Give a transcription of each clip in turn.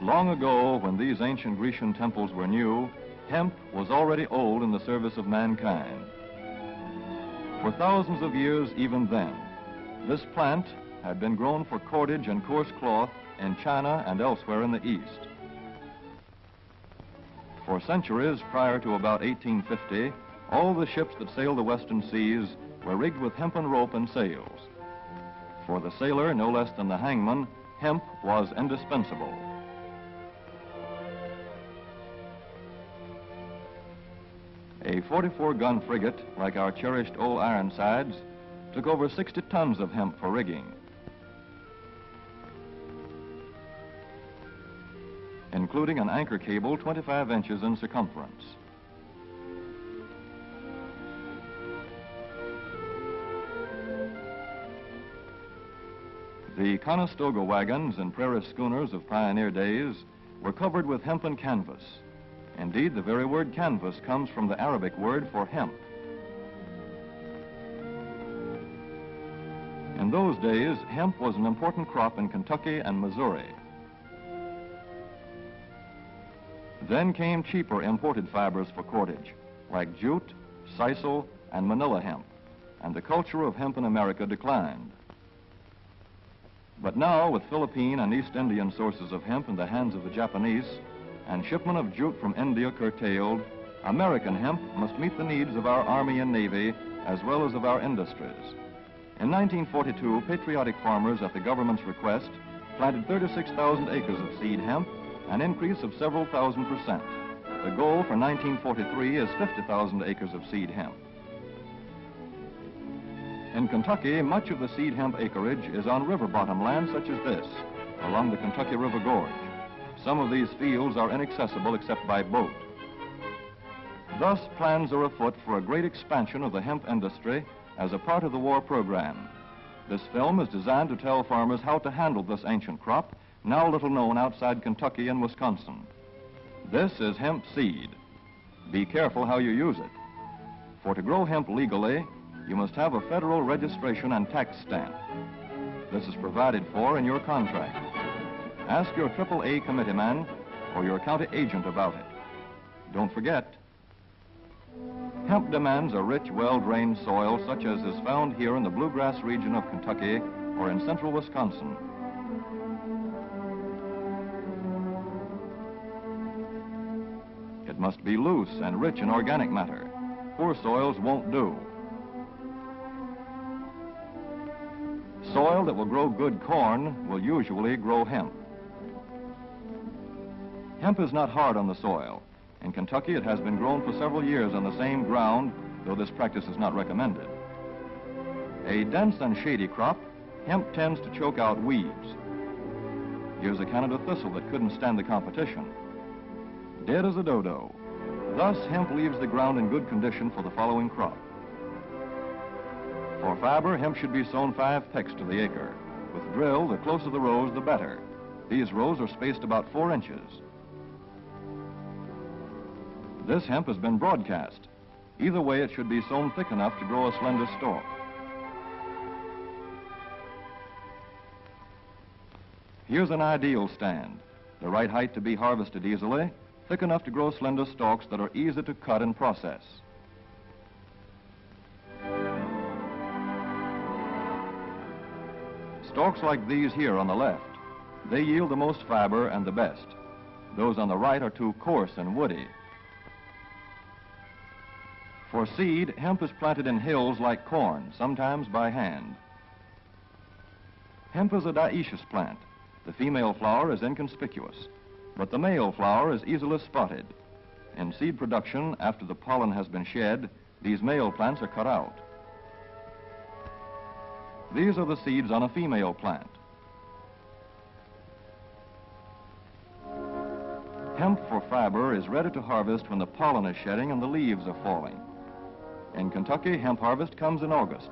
Long ago, when these ancient Grecian temples were new, hemp was already old in the service of mankind. For thousands of years even then, this plant had been grown for cordage and coarse cloth in China and elsewhere in the East. For centuries prior to about 1850, all the ships that sailed the western seas were rigged with hempen rope and sails. For the sailor, no less than the hangman, hemp was indispensable. A 44-gun frigate, like our cherished old Ironsides, took over 60 tons of hemp for rigging. Including an anchor cable 25 inches in circumference. The Conestoga wagons and prairie schooners of pioneer days were covered with hempen canvas. Indeed, the very word canvas comes from the Arabic word for hemp. In those days, hemp was an important crop in Kentucky and Missouri. Then came cheaper imported fibers for cordage, like jute, sisal, and manila hemp, and the culture of hemp in America declined. But now, with Philippine and East Indian sources of hemp in the hands of the Japanese, and shipment of jute from India curtailed, American hemp must meet the needs of our Army and Navy as well as of our industries. In 1942, patriotic farmers at the government's request planted 36,000 acres of seed hemp, an increase of several thousand %. The goal for 1943 is 50,000 acres of seed hemp. In Kentucky, much of the seed hemp acreage is on river bottom land such as this, along the Kentucky River Gorge. Some of these fields are inaccessible except by boat. Thus, plans are afoot for a great expansion of the hemp industry as a part of the war program. This film is designed to tell farmers how to handle this ancient crop, now little known outside Kentucky and Wisconsin. This is hemp seed. Be careful how you use it. For to grow hemp legally, you must have a federal registration and tax stamp. This is provided for in your contract. Ask your AAA committeeman or your county agent about it. Don't forget, hemp demands a rich, well-drained soil such as is found here in the bluegrass region of Kentucky or in central Wisconsin. It must be loose and rich in organic matter. Poor soils won't do. Soil that will grow good corn will usually grow hemp. Hemp is not hard on the soil. In Kentucky, it has been grown for several years on the same ground, though this practice is not recommended. A dense and shady crop, hemp tends to choke out weeds. Here's a Canada thistle that couldn't stand the competition. Dead as a dodo. Thus, hemp leaves the ground in good condition for the following crop. For fiber, hemp should be sown 5 pecks to the acre. With drill, the closer the rows, the better. These rows are spaced about 4 inches. This hemp has been broadcast. Either way, it should be sown thick enough to grow a slender stalk. Here's an ideal stand. The right height to be harvested easily, thick enough to grow slender stalks that are easy to cut and process. Stalks like these here on the left, they yield the most fiber and the best. Those on the right are too coarse and woody. For seed, hemp is planted in hills like corn, sometimes by hand. Hemp is a dioecious plant. The female flower is inconspicuous, but the male flower is easily spotted. In seed production, after the pollen has been shed, these male plants are cut out. These are the seeds on a female plant. Hemp for fiber is ready to harvest when the pollen is shedding and the leaves are falling. In Kentucky, hemp harvest comes in August.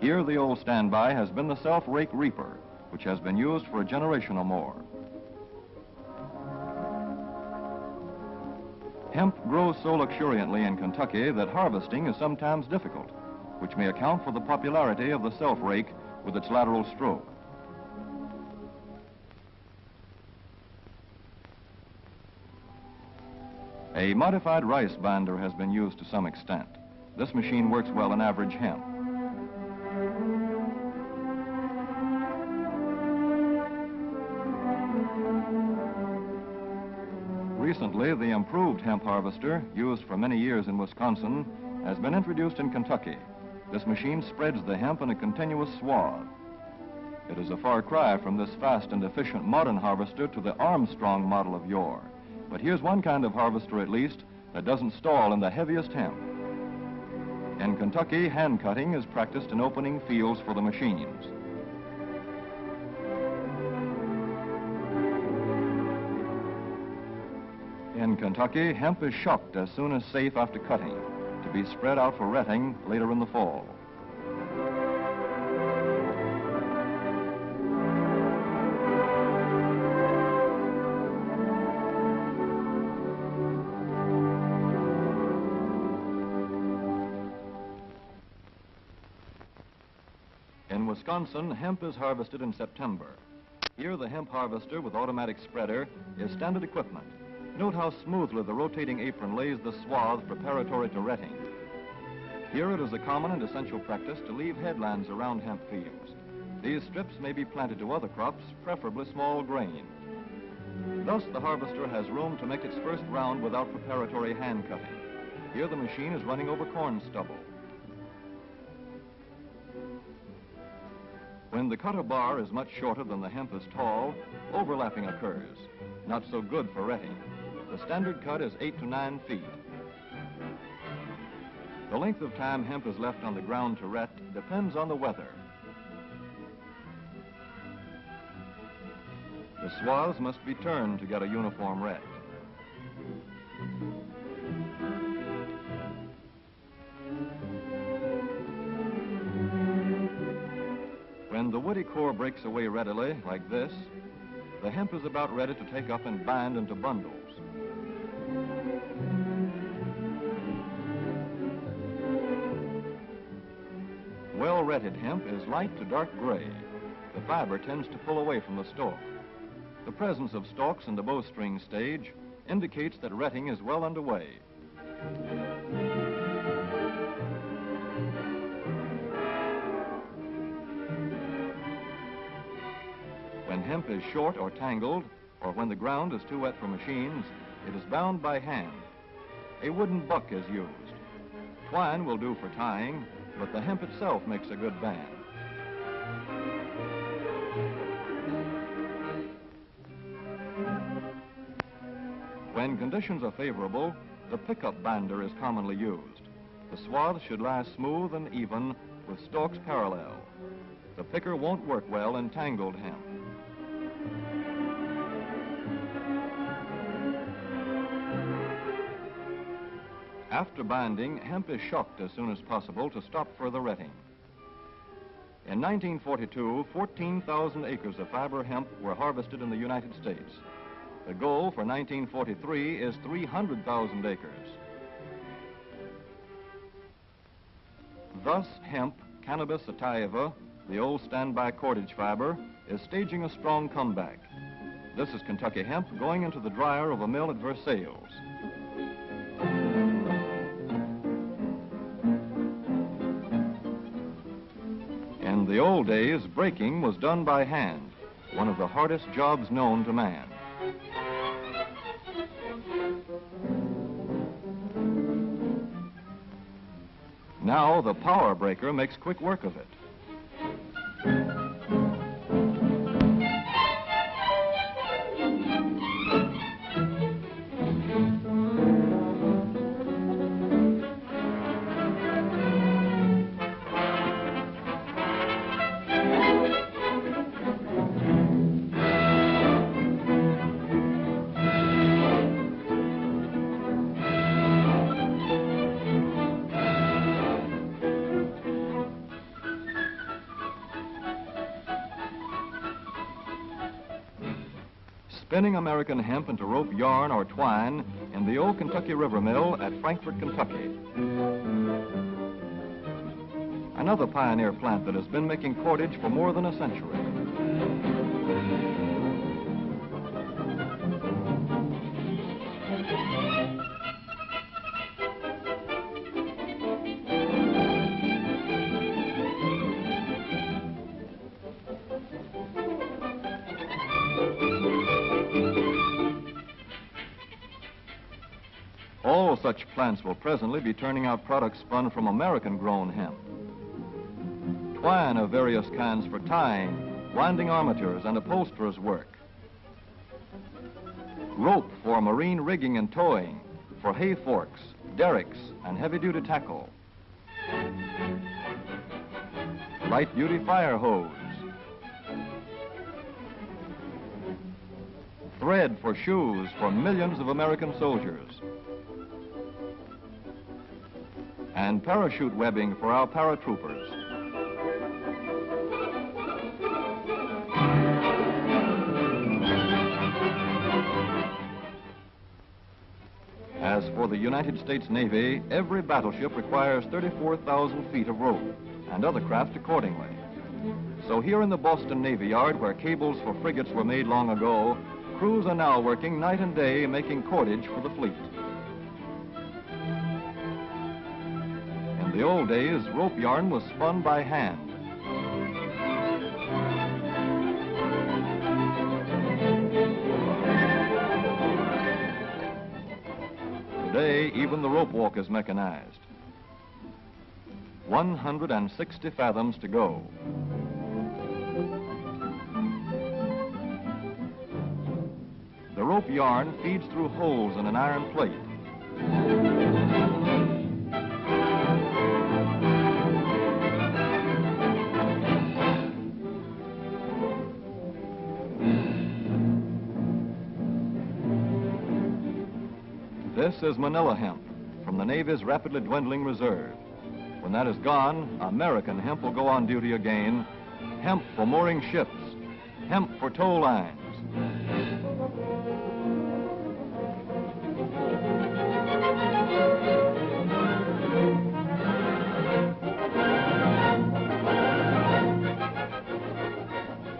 Here, the old standby has been the self-rake reaper, which has been used for a generation or more. Hemp grows so luxuriantly in Kentucky that harvesting is sometimes difficult, which may account for the popularity of the self-rake with its lateral stroke. A modified rice binder has been used to some extent. This machine works well in average hemp. Recently, the improved hemp harvester, used for many years in Wisconsin, has been introduced in Kentucky. This machine spreads the hemp in a continuous swath. It is a far cry from this fast and efficient modern harvester to the Armstrong model of yore. But here's one kind of harvester, at least, that doesn't stall in the heaviest hemp. In Kentucky, hand cutting is practiced in opening fields for the machines. In Kentucky, hemp is shucked as soon as safe after cutting, to be spread out for retting later in the fall. In Wisconsin, hemp is harvested in September. Here, the hemp harvester with automatic spreader is standard equipment. Note how smoothly the rotating apron lays the swath preparatory to retting. Here it is a common and essential practice to leave headlands around hemp fields. These strips may be planted to other crops, preferably small grain. Thus, the harvester has room to make its first round without preparatory hand cutting. Here the machine is running over corn stubble. When the cutter bar is much shorter than the hemp is tall, overlapping occurs. Not so good for retting. The standard cut is 8 to 9 feet. The length of time hemp is left on the ground to ret depends on the weather. The swaths must be turned to get a uniform ret. When the woody core breaks away readily, like this, the hemp is about ready to take up and bind into bundles. Well-retted hemp is light to dark gray. The fiber tends to pull away from the stalk. The presence of stalks in the bowstring stage indicates that retting is well underway. When hemp is short or tangled, or when the ground is too wet for machines, it is bound by hand. A wooden buck is used. Twine will do for tying, but the hemp itself makes a good band. When conditions are favorable, the pickup binder is commonly used. The swath should lie smooth and even with stalks parallel. The picker won't work well in tangled hemp. After binding, hemp is shucked as soon as possible to stop further retting. In 1942, 14,000 acres of fiber hemp were harvested in the United States. The goal for 1943 is 300,000 acres. Thus, hemp, Cannabis sativa, the old standby cordage fiber, is staging a strong comeback. This is Kentucky hemp going into the dryer of a mill at Versailles. In the old days, breaking was done by hand, one of the hardest jobs known to man. Now the power breaker makes quick work of it. Spinning American hemp into rope yarn or twine in the old Kentucky River Mill at Frankfort, Kentucky. Another pioneer plant that has been making cordage for more than a century. All such plants will presently be turning out products spun from American-grown hemp. Twine of various kinds for tying, winding armatures, and upholsterers' work. Rope for marine rigging and towing, for hay forks, derricks, and heavy-duty tackle. Light-duty fire hose. Thread for shoes for millions of American soldiers. And parachute webbing for our paratroopers. As for the United States Navy, every battleship requires 34,000 feet of rope, and other craft accordingly. So here in the Boston Navy Yard, where cables for frigates were made long ago, crews are now working night and day making cordage for the fleet. In the old days, rope yarn was spun by hand. Today, even the rope walk is mechanized. 160 fathoms to go. The rope yarn feeds through holes in an iron plate. This is Manila hemp from the Navy's rapidly dwindling reserve. When that is gone, American hemp will go on duty again. Hemp for mooring ships, hemp for tow lines.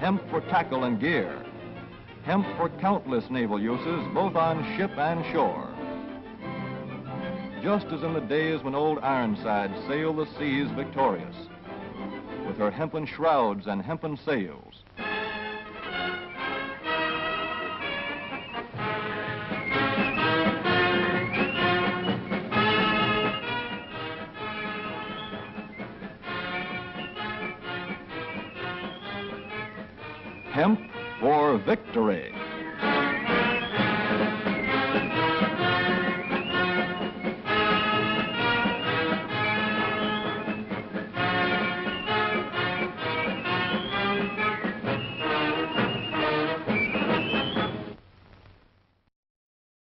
Hemp for tackle and gear. Hemp for countless naval uses, both on ship and shore. Just as in the days when old Ironside sailed the seas victorious, with her hempen shrouds and hempen sails. Hemp for victory.